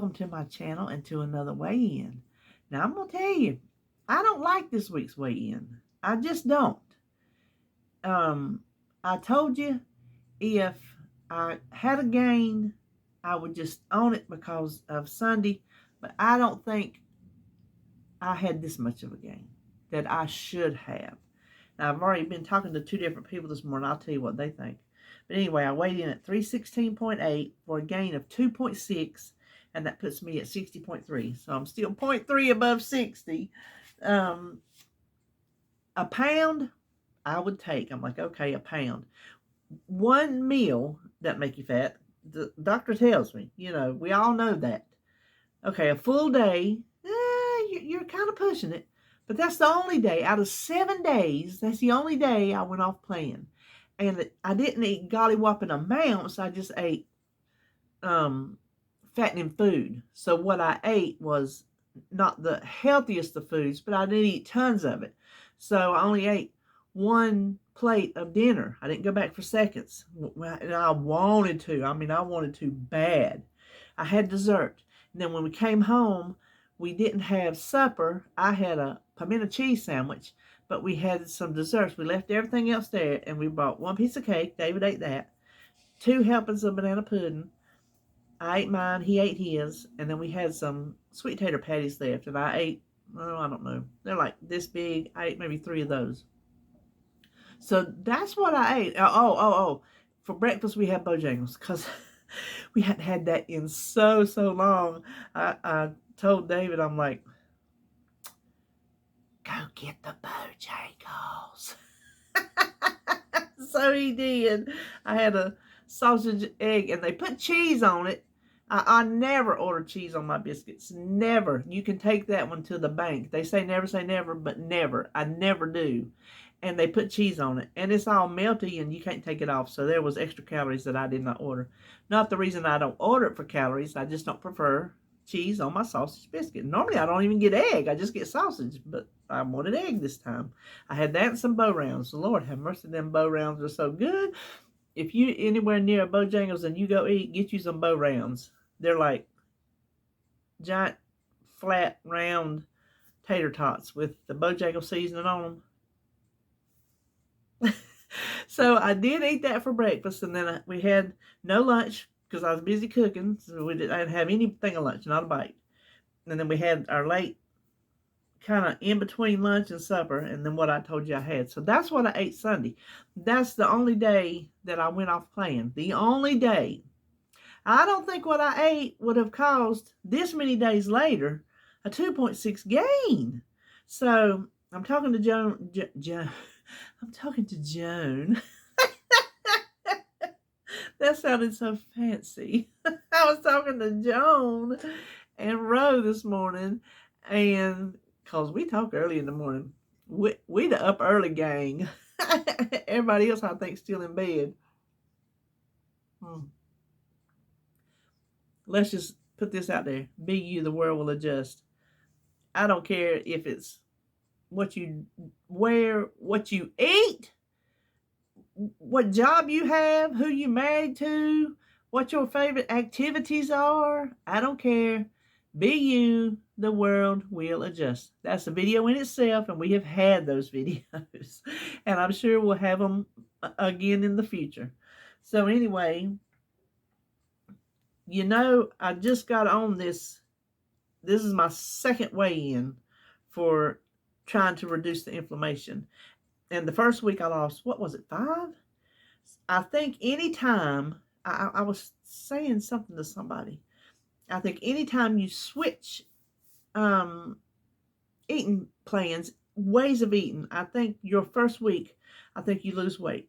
welcome to my channel and to another weigh-in. Now I'm going to tell you, I don't like this week's weigh-in. I just don't. I told you if I had a gain, I would just own it because of Sunday, but I don't think I had this much of a gain that I should have. Now, I've already been talking to 2 different people this morning. I'll tell you what they think. But anyway, I weighed in at 316.8 for a gain of 2.6, and that puts me at 60.3. So I'm still 0.3 above 60. A pound, I would take. I'm like, okay, a pound. One meal doesn't make you fat. The doctor tells me, we all know that. Okay, a full day, you're kind of pushing it. But that's the only day out of 7 days. That's the only day I went off plan. And I didn't eat golly whopping amounts. I just ate fattening food. So what I ate was not the healthiest of foods, but I didn't eat tons of it. So I only ate 1 plate of dinner. I didn't go back for seconds. And I wanted to. I wanted to bad. I had dessert. And then when we came home, we didn't have supper. I had a pimento cheese sandwich, but we had some desserts. We left everything else there, and we bought 1 piece of cake. David ate that. 2 helpings of banana pudding. I ate mine. He ate his. And then we had some sweet tater patties left, and I ate, I don't know. They're like this big. I ate maybe 3 of those. So that's what I ate. Oh. For breakfast, we had Bojangles because we hadn't had that in so long. I told David, I'm like, go get the Bojangles. So he did. I had a sausage egg, and they put cheese on it. I never order cheese on my biscuits. Never. You can take that one to the bank. They say never, but never. I never do. And they put cheese on it. And it's all melty, and you can't take it off. So there was extra calories that I did not order. Not the reason I don't order it for calories. I just don't prefer cheese on my sausage biscuit. Normally, I don't even get egg. I just get sausage. But I wanted egg this time. I had that and some Bo Rounds. Lord have mercy, them Bo Rounds are so good. If you anywhere near a Bojangles and you go eat, get you some Bo Rounds. They're like giant, flat, round tater tots with the Bojangle seasoning on them. So I did eat that for breakfast, and then we had no lunch because I was busy cooking, so I didn't have anything of lunch, not a bite. And then we had our late kind of in between lunch and supper, and then what I told you I had. So that's what I ate Sunday. That's the only day that I went off plan. The only day. I don't think what I ate would have caused this many days later a 2.6 gain. So I'm talking to Joan. I'm talking to Joan. That sounded so fancy. I was talking to Joan and Ro this morning, and because we talk early in the morning. We the up early gang. Everybody else, I think, still in bed. Let's just put this out there. Be you, the world will adjust. I don't care if it's what you wear, what you eat, what job you have, who you married to, what your favorite activities are. I don't care. Be you, the world will adjust. That's a video in itself, and we have had those videos. And I'm sure we'll have them again in the future. So anyway, I just got on this. This is my second weigh-in for trying to reduce the inflammation. And the first week I lost, 5? I think anytime, I was saying something to somebody. I think anytime you switch eating plans, ways of eating, I think your first week, I think you lose weight.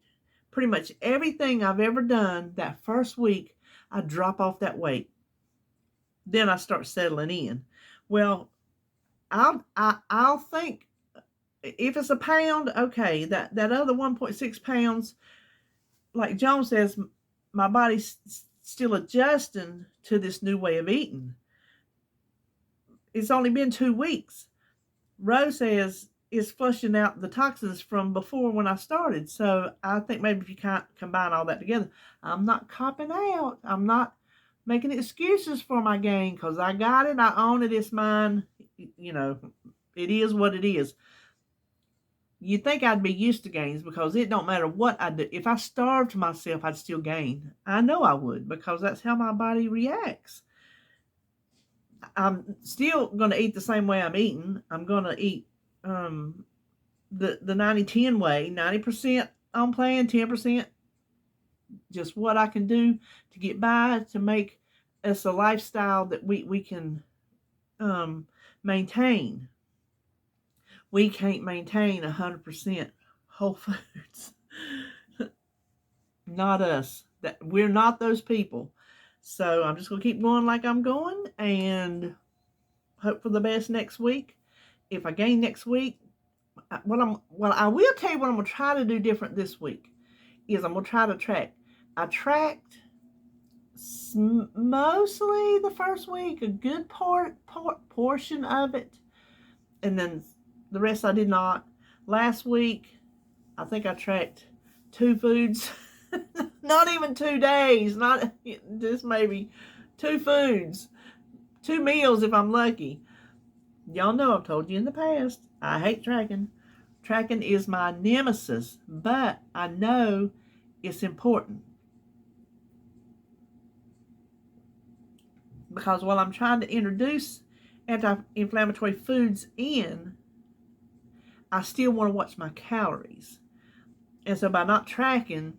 Pretty much everything I've ever done, that first week, I drop off that weight. Then I start settling in. Well, I'll think if it's a pound, okay, that other 1.6 pounds, like Joan says, my body's still adjusting to this new way of eating. It's only been 2 weeks. Rose says it's flushing out the toxins from before when I started. So I think maybe if you can't combine all that together, I'm not copping out. I'm not making excuses for my gain because I got it, I own it, it's mine. You know, it is what it is. You'd think I'd be used to gains because it don't matter what I do. If I starved myself, I'd still gain. I know I would because that's how my body reacts. I'm still going to eat the same way I'm eating. I'm going to eat the 90-10 way, 90% on plan, 10% just what I can do to get by, to make us a lifestyle that we can maintain. We can't maintain 100% whole foods. Not us. That we're not those people. So I'm just gonna keep going like I'm going and hope for the best next week. If I gain next week, I will tell you what I'm gonna try to do different this week. Is I'm gonna try to track. I tracked mostly the first week, a good portion of it, and then the rest I did not. Last week, I think I tracked 2 foods. Not even 2 days, not just maybe 2 foods, 2 meals if I'm lucky. Y'all know I've told you in the past, I hate tracking. Tracking is my nemesis, but I know it's important. Because while I'm trying to introduce anti-inflammatory foods in, I still want to watch my calories. And so by not tracking,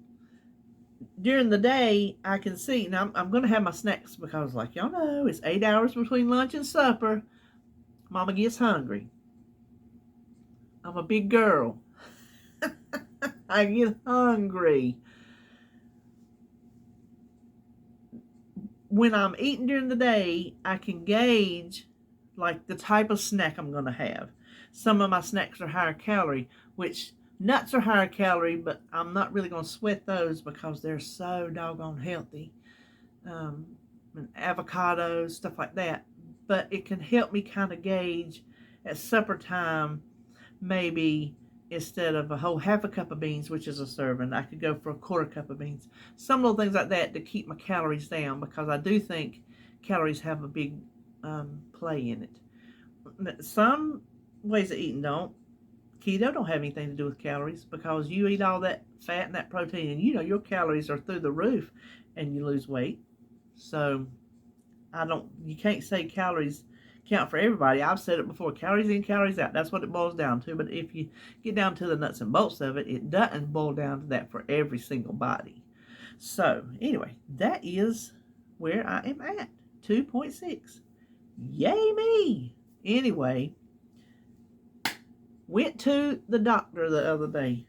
during the day, I can see, now I'm going to have my snacks because like y'all know, it's 8 hours between lunch and supper. Mama gets hungry. I'm a big girl. I get hungry. When I'm eating during the day, I can gauge like the type of snack I'm going to have. Some of my snacks are higher calorie, which nuts are higher calorie, but I'm not really going to sweat those because they're so doggone healthy. And avocados, stuff like that. But it can help me kind of gauge at supper time, maybe instead of a whole half a cup of beans, which is a serving, I could go for a quarter cup of beans. Some little things like that to keep my calories down, because I do think calories have a big play in it. Some ways of eating don't. Keto don't have anything to do with calories because you eat all that fat and that protein, and you know your calories are through the roof and you lose weight. So you can't say calories count for everybody. I've said it before, calories in, calories out. That's what it boils down to. But if you get down to the nuts and bolts of it, it doesn't boil down to that for every single body. So anyway, that is where I am at, 2.6. Yay me! Anyway, went to the doctor the other day.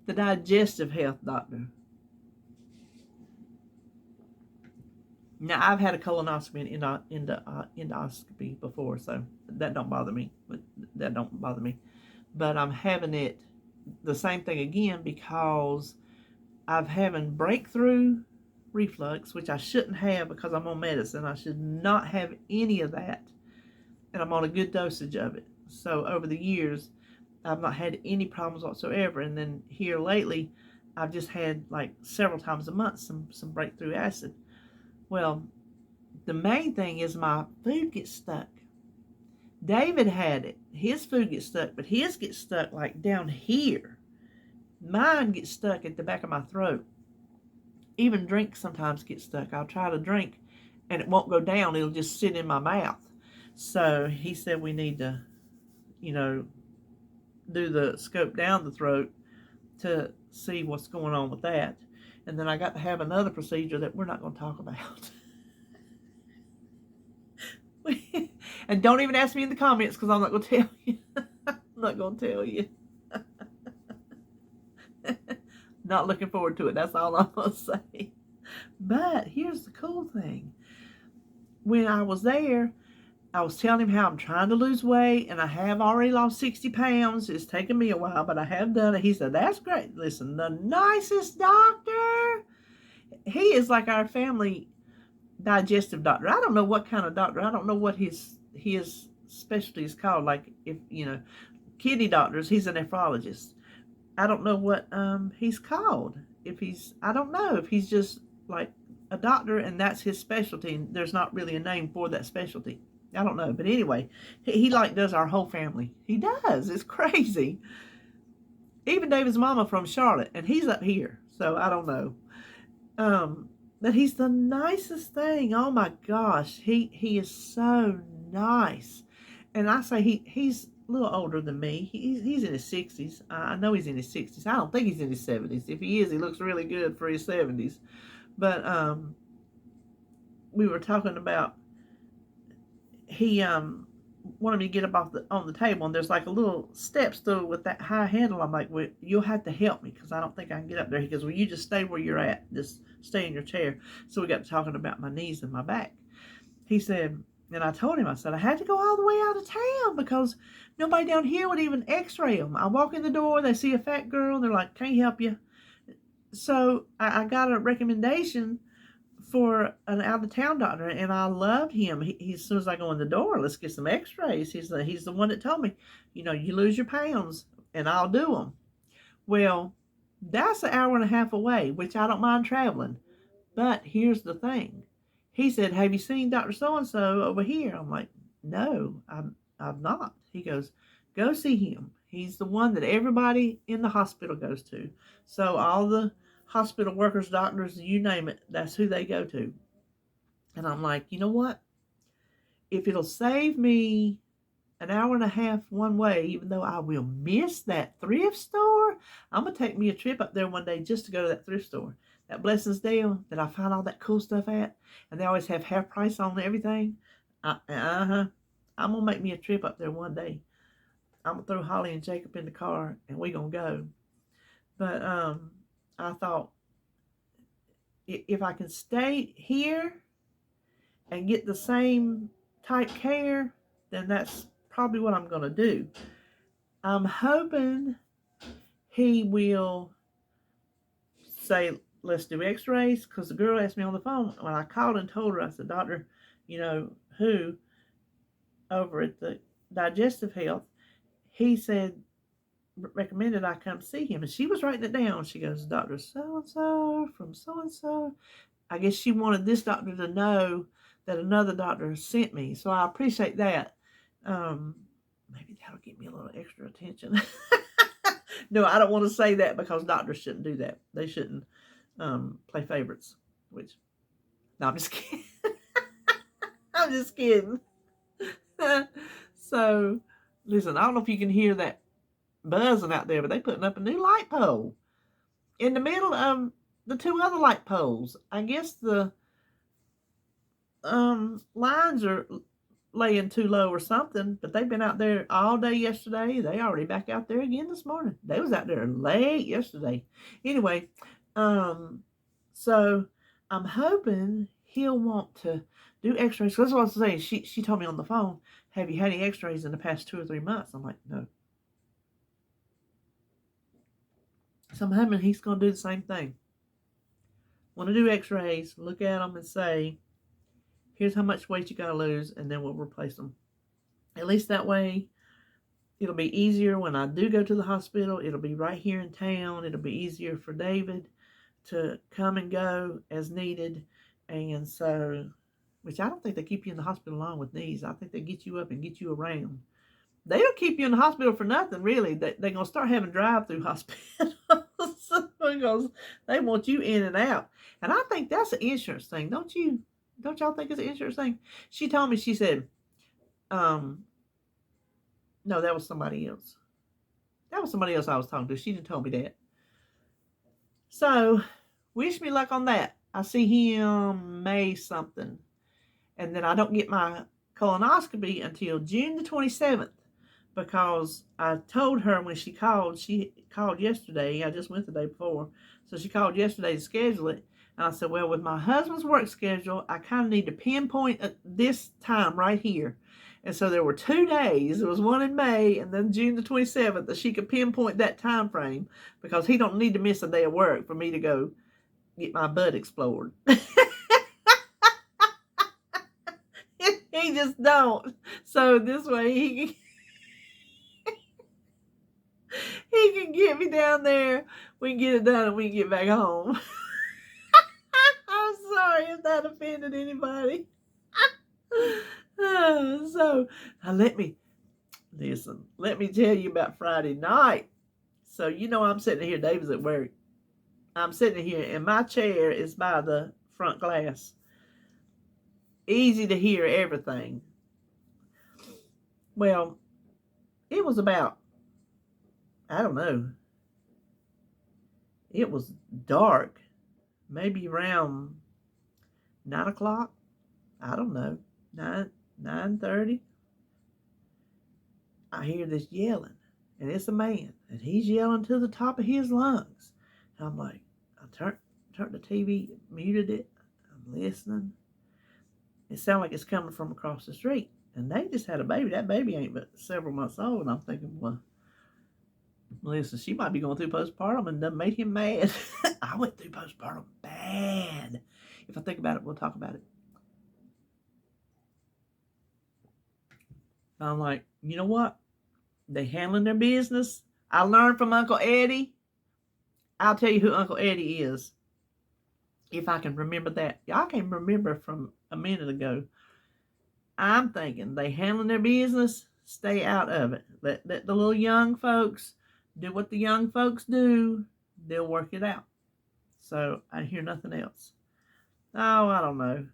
The digestive health doctor. Now, I've had a colonoscopy and endoscopy before, so that don't bother me. But I'm having it, the same thing again, because I'm having breakthrough reflux, which I shouldn't have because I'm on medicine. I should not have any of that. And I'm on a good dosage of it. So over the years, I've not had any problems whatsoever. And then here lately, I've just had like several times a month some breakthrough acid. Well, the main thing is my food gets stuck. David had it. His food gets stuck, but his gets stuck like down here. Mine gets stuck at the back of my throat. Even drinks sometimes get stuck. I'll try to drink and it won't go down. It'll just sit in my mouth. So he said we need to, do the scope down the throat to see what's going on with that. And then I got to have another procedure that we're not going to talk about. And don't even ask me in the comments because I'm not going to tell you. I'm not going to tell you. Not looking forward to it. That's all I'm going to say. But here's the cool thing. When I was there, I was telling him how I'm trying to lose weight, and I have already lost 60 pounds. It's taken me a while, but I have done it. He said, that's great. Listen, the nicest doctor. He is like our family digestive doctor. I don't know what kind of doctor. I don't know what his specialty is called. Like, if, kidney doctors, he's a nephrologist. I don't know what he's called. I don't know if he's just like a doctor and that's his specialty, and there's not really a name for that specialty. I don't know, but anyway, he like does our whole family. He does. It's crazy. Even David's mama from Charlotte, and he's up here, so I don't know. But he's the nicest thing. Oh my gosh, he is so nice. And I say he's a little older than me. He's in his 60s. I know he's in his 60s. I don't think he's in his 70s. If he is, he looks really good for his 70s. But we were talking about he wanted me to get up on the table, and there's like a little step stool with that high handle. I'm like, well, you'll have to help me because I don't think I can get up there. He goes, well, you just stay where you're at. Just stay in your chair. So we got to talking about my knees and my back. He said, and I told him, I said, I had to go all the way out of town because nobody down here would even x-ray them. I walk in the door, they see a fat girl, and they're like, can't help you. So I got a recommendation for an out-of-town doctor, and I loved him. He as soon as I go in the door, let's get some x-rays. He's the one that told me, you lose your pounds, and I'll do them. Well, that's an hour and a half away, which I don't mind traveling. But here's the thing. He said, have you seen Dr. So-and-so over here? I'm like, no, I've not. He goes, go see him. He's the one that everybody in the hospital goes to. So all the hospital workers, doctors, you name it, that's who they go to. And I'm like, you know what? If it'll save me an hour and a half one way, even though I will miss that thrift store, I'm going to take me a trip up there one day just to go to that thrift store. That Blessings Deal that I find all that cool stuff at, and they always have half price on everything. I'm going to make me a trip up there one day. I'm going to throw Holly and Jacob in the car, and we're going to go. But I thought, if I can stay here and get the same type care, then that's probably what I'm going to do. I'm hoping he will say, let's do x-rays, because the girl asked me on the phone when I called and told her, I said, doctor, who over at the digestive health, he said, recommended I come see him, and she was writing it down. She goes, Dr. So-and-so from so-and-so. I guess she wanted this doctor to know that another doctor sent me, so I appreciate that. Maybe that'll get me a little extra attention. No, I don't want to say that because doctors shouldn't do that. They shouldn't play favorites, no, I'm just kidding. I'm just kidding. So, listen, I don't know if you can hear that buzzing out there, but they putting up a new light pole in the middle of the two other light poles. I guess the lines are laying too low or something, but they've been out there all day yesterday. They already back out there again this morning. They was out there late yesterday. Anyway, so I'm hoping he'll want to do x-rays. That's what I was saying. She told me on the phone, have you had any x-rays in the past 2 or 3 months? I'm like, no. So I'm hoping he's going to do the same thing. Want to do x-rays, look at them and say, here's how much weight you got to lose, and then we'll replace them. At least that way, it'll be easier when I do go to the hospital. It'll be right here in town. It'll be easier for David to come and go as needed. And so, which I don't think they keep you in the hospital long with knees. I think they get you up and get you around. They don't keep you in the hospital for nothing, really. They're going to start having drive-through hospitals because they want you in and out. And I think that's an insurance thing. Don't y'all think it's an insurance thing? She told me, she said, no, that was somebody else. That was somebody else I was talking to. She didn't tell me that. So, wish me luck on that. I see him May something. And then I don't get my colonoscopy until June the 27th. Because I told her when she called yesterday. I just went the day before. So she called yesterday to schedule it. And I said, well, with my husband's work schedule, I kind of need to pinpoint this time right here. And so there were 2 days. There was one in May and then June the 27th that she could pinpoint that time frame because he don't need to miss a day of work for me to go get my butt explored. He just don't. So this way He can get me down there. We can get it done and we can get back home. I'm sorry if that offended anybody. So, now let me tell you about Friday night. So, I'm sitting here, David's at work. I'm sitting here, and my chair is by the front glass. Easy to hear everything. Well, it was about, I don't know, it was dark, maybe around 9 o'clock. I don't know, 9:30. I hear this yelling, and it's a man, and he's yelling to the top of his lungs. And I'm like, I turned the TV, muted it. I'm listening. It sounds like it's coming from across the street. And they just had a baby. That baby ain't but several months old. And I'm thinking, well, listen, she might be going through postpartum and done made him mad. I went through postpartum bad. If I think about it, we'll talk about it. I'm like, you know what? They handling their business. I learned from Uncle Eddie. I'll tell you who Uncle Eddie is. If I can remember that. Y'all can remember from a minute ago. I'm thinking they handling their business. Stay out of it. Let the little young folks do what the young folks do. They'll work it out. So I hear nothing else. Oh, I don't know.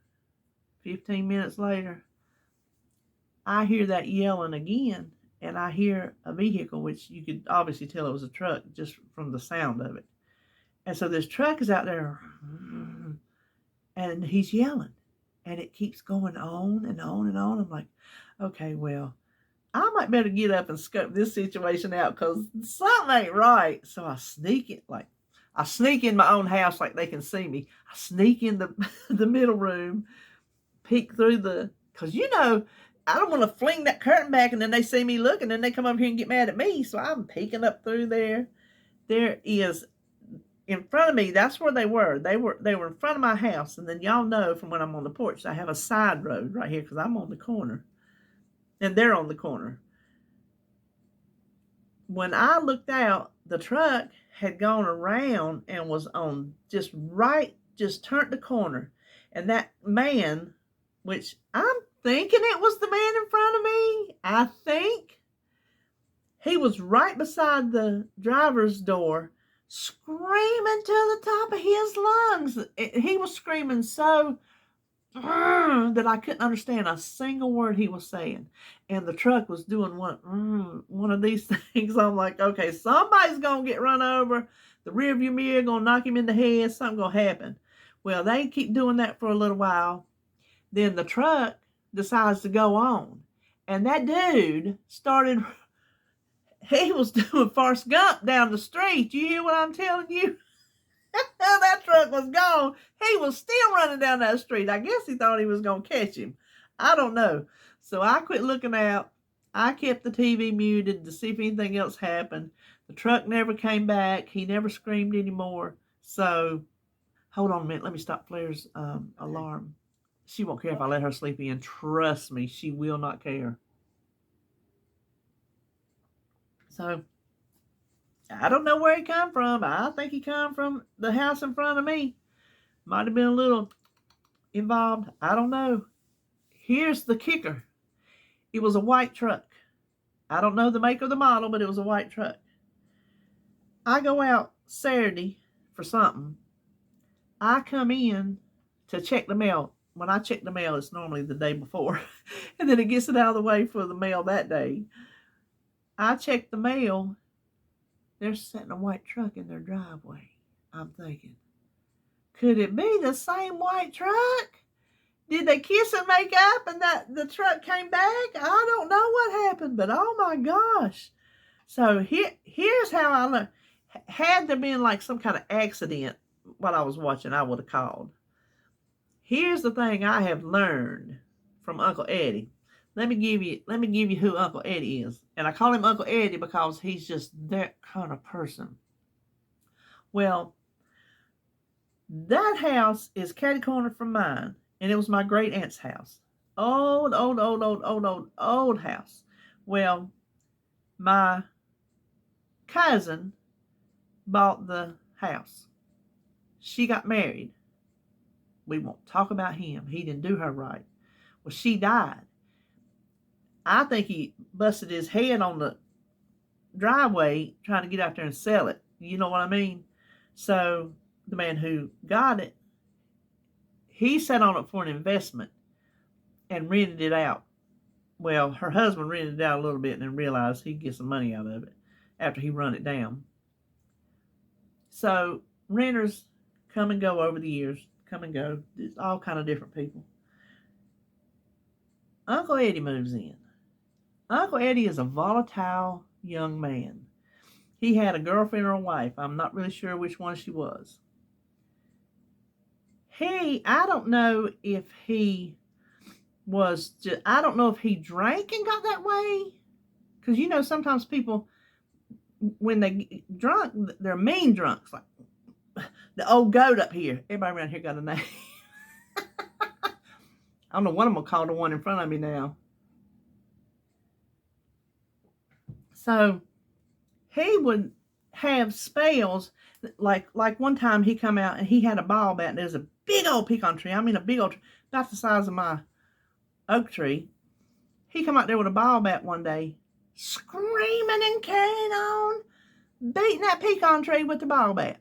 15 minutes later, I hear that yelling again. And I hear a vehicle, which you could obviously tell it was a truck just from the sound of it. And so this truck is out there, and he's yelling. And it keeps going on and on and on. I'm like, okay, well, I might better get up and scope this situation out because something ain't right. So I sneak in my own house like they can see me. I sneak in the middle room, peek through because I don't want to fling that curtain back and then they see me looking and then they come up here and get mad at me. So I'm peeking up through there. There is, in front of me, that's where they were. They were in front of my house. And then y'all know from when I'm on the porch, I have a side road right here because I'm on the corner. And they're on the corner. When I looked out, the truck had gone around and was on just turned the corner. And that man, which I'm thinking it was the man in front of me, I think, he was right beside the driver's door, screaming to the top of his lungs. He was screaming so that I couldn't understand a single word he was saying. And the truck was doing one of these things. I'm like, okay, somebody's going to get run over. The rearview mirror going to knock him in the head. Something going to happen. Well, they keep doing that for a little while. Then the truck decides to go on. And that dude he was doing Forrest Gump down the street. You hear what I'm telling you? That truck was gone. He was still running down that street. I guess he thought he was going to catch him. I don't know. So I quit looking out. I kept the TV muted to see if anything else happened. The truck never came back. He never screamed anymore. So, hold on a minute. Let me stop Flair's alarm. She won't care if I let her sleep in. Trust me, she will not care. So, I don't know where he come from. I think he come from the house in front of me. Might have been a little involved. I don't know. Here's the kicker. It was a white truck. I don't know the make or the model, but it was a white truck. I go out Saturday for something. I come in to check the mail. When I check the mail, it's normally the day before. And then it gets it out of the way for the mail that day. I check the mail. They're setting a white truck in their driveway. I'm thinking, could it be the same white truck? Did they kiss and make up and the truck came back? I don't know what happened, but oh my gosh. So here's how I learned. Had there been like some kind of accident while I was watching, I would have called. Here's the thing I have learned from Uncle Eddie. Let me give you who Uncle Eddie is. And I call him Uncle Eddie because he's just that kind of person. Well, that house is catty corner from mine. And it was my great aunt's house. Old house. Well, my cousin bought the house. She got married. We won't talk about him. He didn't do her right. Well, she died. I think he busted his head on the driveway trying to get out there and sell it. You know what I mean? So the man who got it, he set on it for an investment and rented it out. Well, her husband rented it out a little bit and then realized he'd get some money out of it after he run it down. So renters come and go over the years, come and go. It's all kind of different people. Uncle Eddie moves in. Uncle Eddie is a volatile young man. He had a girlfriend or a wife. I'm not really sure which one she was. I don't know if he I don't know if he drank and got that way. Because, you know, sometimes people, when they get drunk, they're mean drunks. Like the old goat up here. Everybody around here got a name. I don't know what I'm going to call the one in front of me now. So he would have spells, like one time he come out and he had a ball bat, and there's a big old pecan tree. I mean a big old tree, about the size of my oak tree. He come out there with a ball bat one day, screaming and carrying on, beating that pecan tree with the ball bat.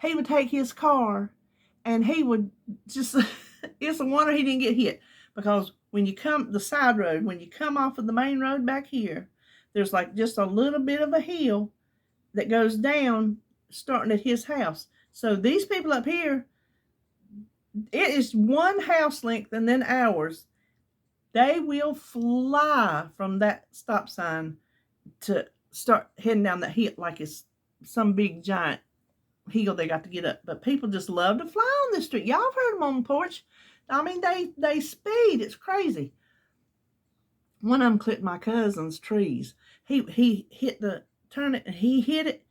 He would take his car and he would just, it's a wonder he didn't get hit, because when you come, the side road, when you come off of the main road back here, there's like just a little bit of a hill that goes down starting at his house. So these people up here, it is one house length and then ours. They will fly from that stop sign to start heading down that hill like it's some big giant hill they got to get up. But people just love to fly on this street. Y'all have heard them on the porch. I mean, they speed. It's crazy. One of them clipped my cousin's trees. He hit the turn it and he hit it.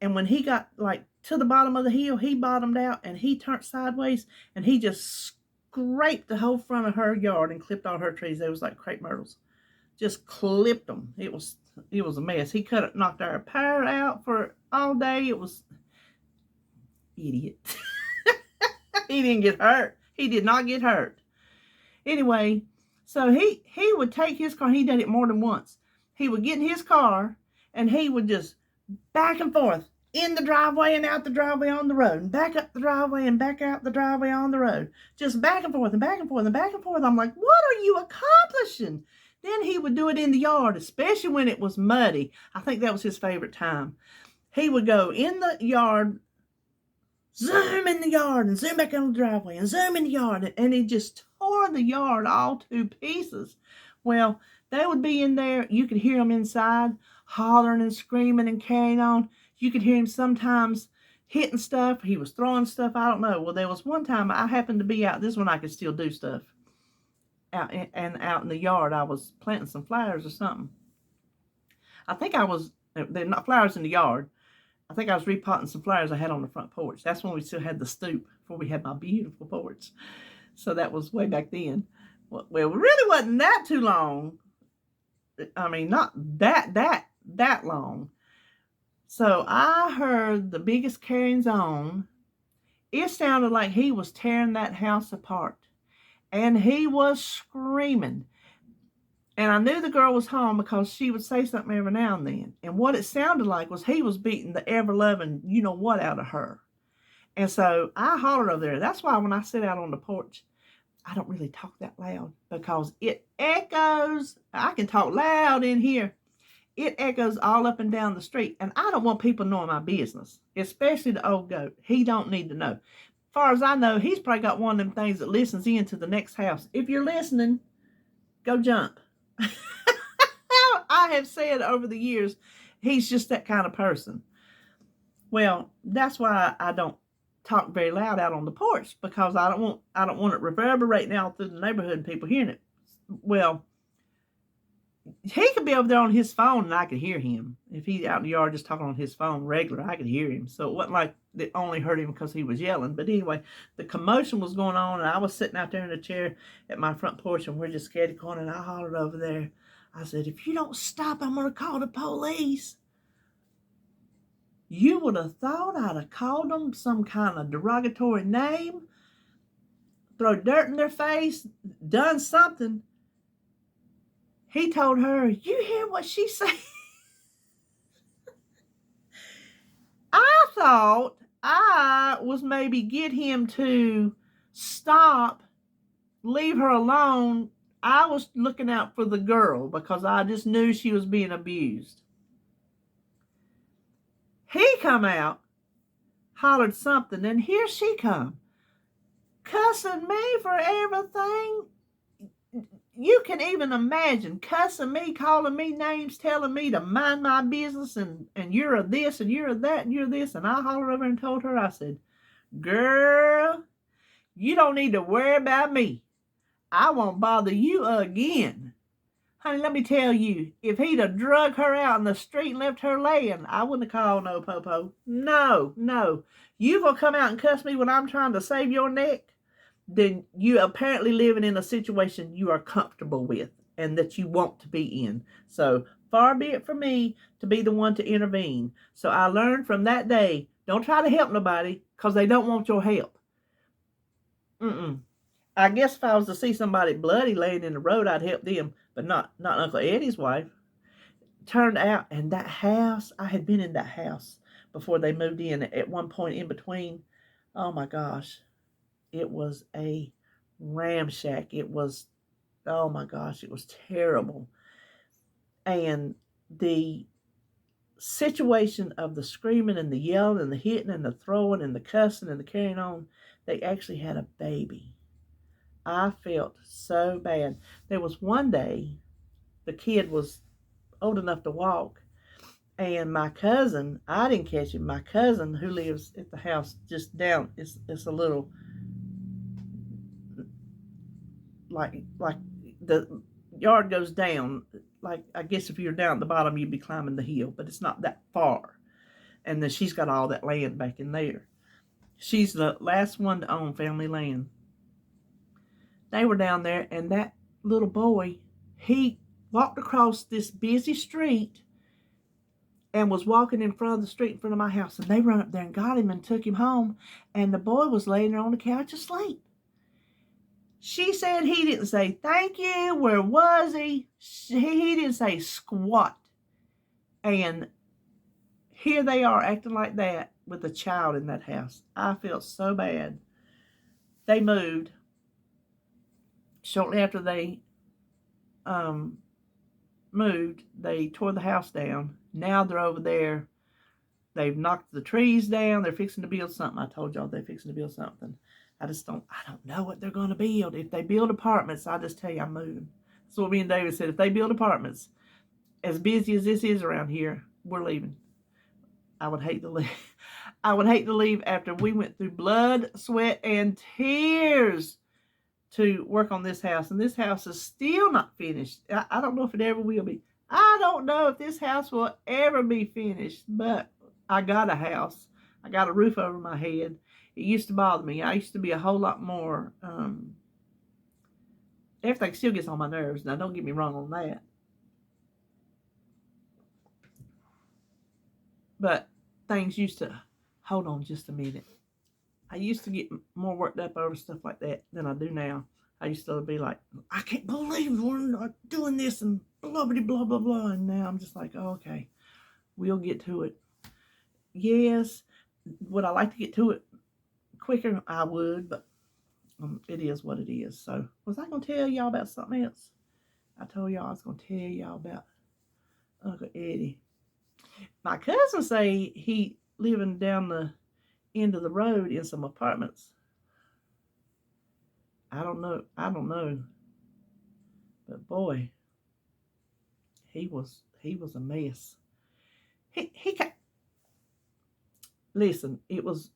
And when he got like to the bottom of the hill, he bottomed out and he turned sideways and he just scraped the whole front of her yard and clipped all her trees. They was like crepe myrtles. Just clipped them. It was a mess. He knocked our power out for all day. It was idiot. He didn't get hurt. He did not get hurt. Anyway, so he would take his car. He did it more than once. He would get in his car and he would just back and forth in the driveway and out the driveway on the road, and back up the driveway and back out the driveway on the road. Just back and forth and back and forth and back and forth. I'm like, what are you accomplishing? Then he would do it in the yard, especially when it was muddy. I think that was his favorite time. He would go in the yard, zoom in the yard, and zoom back on the driveway, and zoom in the yard. And he just tore the yard all to pieces. Well, they would be in there. You could hear them inside, hollering and screaming and carrying on. You could hear him sometimes hitting stuff. He was throwing stuff. I don't know. Well, there was one time I happened to be out. This one I could still do stuff. Out in the yard. I was planting some flowers or something. I think they're not flowers in the yard. I think I was repotting some flowers I had on the front porch. That's when we still had the stoop, before we had my beautiful porch. So that was way back then. Well, it really wasn't that too long. I mean, not that long. So I heard the biggest carryings on. It sounded like he was tearing that house apart. And he was screaming. And I knew the girl was home because she would say something every now and then. And what it sounded like was he was beating the ever-loving you-know-what out of her. And so I hollered over there. That's why when I sit out on the porch, I don't really talk that loud, because it echoes. I can talk loud in here. It echoes all up and down the street. And I don't want people knowing my business, especially the old goat. He don't need to know. As far as I know, he's probably got one of them things that listens in to the next house. If you're listening, go jump. I have said over the years, he's just that kind of person. Well, that's why I don't talk very loud out on the porch, because I don't want it reverberating out through the neighborhood and people hearing it. Well, he could be over there on his phone and I could hear him. If he's out in the yard just talking on his phone regular, I could hear him. So it wasn't like they only heard him because he was yelling. But anyway, the commotion was going on, and I was sitting out there in a chair at my front porch, and we're just scared corner, and I hollered over there. I said, if you don't stop, I'm going to call the police. You would have thought I'd have called them some kind of derogatory name, throw dirt in their face, done something. He told her, you hear what she said? I thought I was maybe get him to stop, leave her alone. I was looking out for the girl because I just knew she was being abused. He come out, hollered something, and here she come, cussing me for everything. You can even imagine cussing me, calling me names, telling me to mind my business, and you're a this, and you're a that, and you're this. And I hollered over and told her, I said, girl, you don't need to worry about me. I won't bother you again. Honey, let me tell you, if he'd have drug her out in the street and left her laying, I wouldn't have called no popo. No. You gonna come out and cuss me when I'm trying to save your neck? Then you apparently living in a situation you are comfortable with and that you want to be in. So far be it from me to be the one to intervene. So I learned from that day, don't try to help nobody because they don't want your help. I guess if I was to see somebody bloody laying in the road, I'd help them, but not Uncle Eddie's wife. Turned out, and that house, I had been in that house before they moved in at one point in between. Oh my gosh. It was a ramshack. It was, oh my gosh, it was terrible. And the situation of the screaming and the yelling and the hitting and the throwing and the cussing and the carrying on, they actually had a baby. I felt so bad. There was one day, the kid was old enough to walk, and my cousin, I didn't catch him, my cousin who lives at the house just down, it's a little, like the yard goes down, like I guess if you're down at the bottom you'd be climbing the hill, but it's not that far. And then she's got all that land back in there. She's the last one to own family land. They were down there, and that little boy, he walked across this busy street and was walking in front of the street in front of my house, and they run up there and got him and took him home, and the boy was laying there on the couch asleep. She said he didn't say thank you, where was he? He didn't say squat. And here they are acting like that with a child in that house. I felt so bad. They moved. Shortly after they moved, they tore the house down. Now they're over there. They've knocked the trees down. They're fixing to build something. I told y'all they're fixing to build something. I don't know what they're going to build. If they build apartments, I just tell you I'm moving. That's what me and David said. If they build apartments, as busy as this is around here, we're leaving. I would hate to leave. I would hate to leave after we went through blood, sweat, and tears to work on this house. And this house is still not finished. I don't know if it ever will be. I don't know if this house will ever be finished, but I got a house. I got a roof over my head. It used to bother me. I used to be a whole lot more, everything still gets on my nerves. Now, don't get me wrong on that. But things used to, hold on just a minute. I used to get more worked up over stuff like that than I do now. I used to be like, I can't believe we're not doing this and blah, blah, blah, blah, blah. And now I'm just like, oh, okay, we'll get to it. Yes, would I like to get to it quicker? I would, but it is what it is. So, was I going to tell y'all about something else? I told y'all I was going to tell y'all about Uncle Eddie. My cousin say he living down the end of the road in some apartments. I don't know. But boy, he was a mess. Listen, it was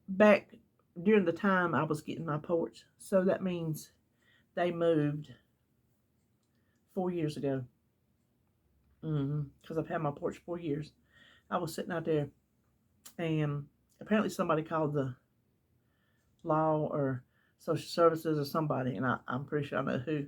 back during the time I was getting my porch. So that means they moved 4 years ago. Because I've had my porch 4 years. I was sitting out there, and apparently somebody called the law or social services or somebody, and I'm pretty sure I know who.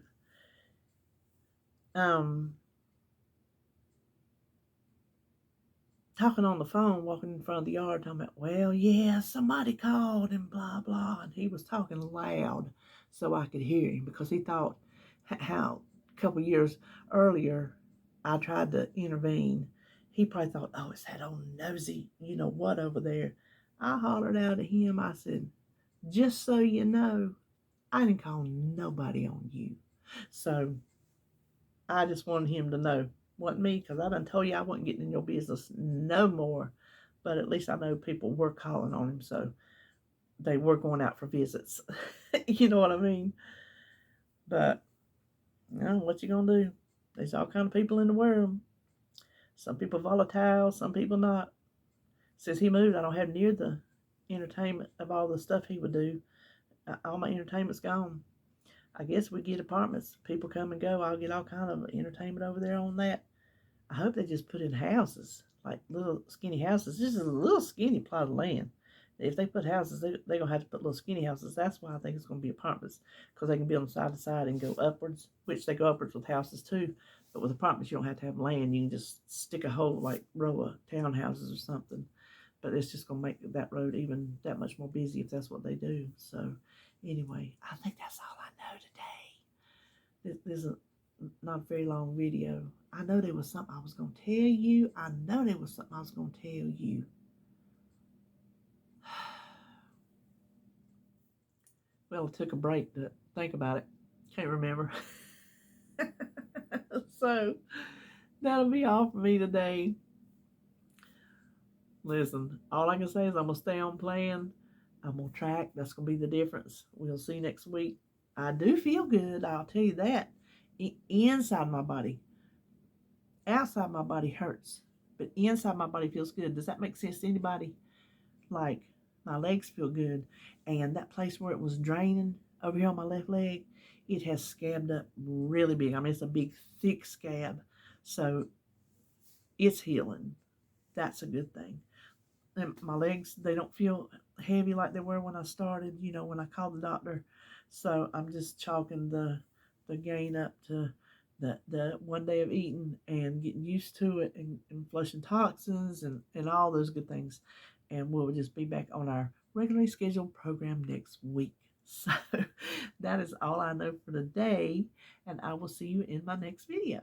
talking on the phone, walking in front of the yard, talking about, well, yeah, somebody called and blah, blah. And he was talking loud so I could hear him because he thought how a couple years earlier I tried to intervene. He probably thought, oh, it's that old nosy, you know what, over there. I hollered out at him. I said, just so you know, I didn't call nobody on you. So I just wanted him to know. Wasn't me, because I done told you I wasn't getting in your business no more. But at least I know people were calling on him, so they were going out for visits. You know what I mean? But, you know, what you gonna do? There's all kind of people in the world. Some people volatile, some people not. Since he moved, I don't have near the entertainment of all the stuff he would do. All my entertainment's gone. I guess we get apartments. People come and go. I'll get all kind of entertainment over there on that. I hope they just put in houses, like little skinny houses. This is a little skinny plot of land. If they put houses, they're going to have to put little skinny houses. That's why I think it's going to be apartments, because they can build them side to side and go upwards, which they go upwards with houses too. But with apartments, you don't have to have land. You can just stick a whole like row of townhouses or something. But it's just going to make that road even that much more busy if that's what they do. So anyway, I think that's all I know today. This is not a very long video. I know there was something I was going to tell you. Well, I took a break to think about it. Can't remember. So, that'll be all for me today. Listen, all I can say is I'm going to stay on plan. I'm on track. That's going to be the difference. We'll see next week. I do feel good, I'll tell you that. Inside my body. Outside my body hurts, but inside my body feels good. Does that make sense to anybody? Like, my legs feel good, and that place where it was draining over here on my left leg, it has scabbed up really big. I mean, it's a big, thick scab, so it's healing. That's a good thing. And my legs, they don't feel heavy like they were when I started, you know, when I called the doctor. So I'm just chalking the gain up to the 1 day of eating and getting used to it, and flushing toxins and all those good things. And we'll just be back on our regularly scheduled program next week. So that is all I know for today, and I will see you in my next video.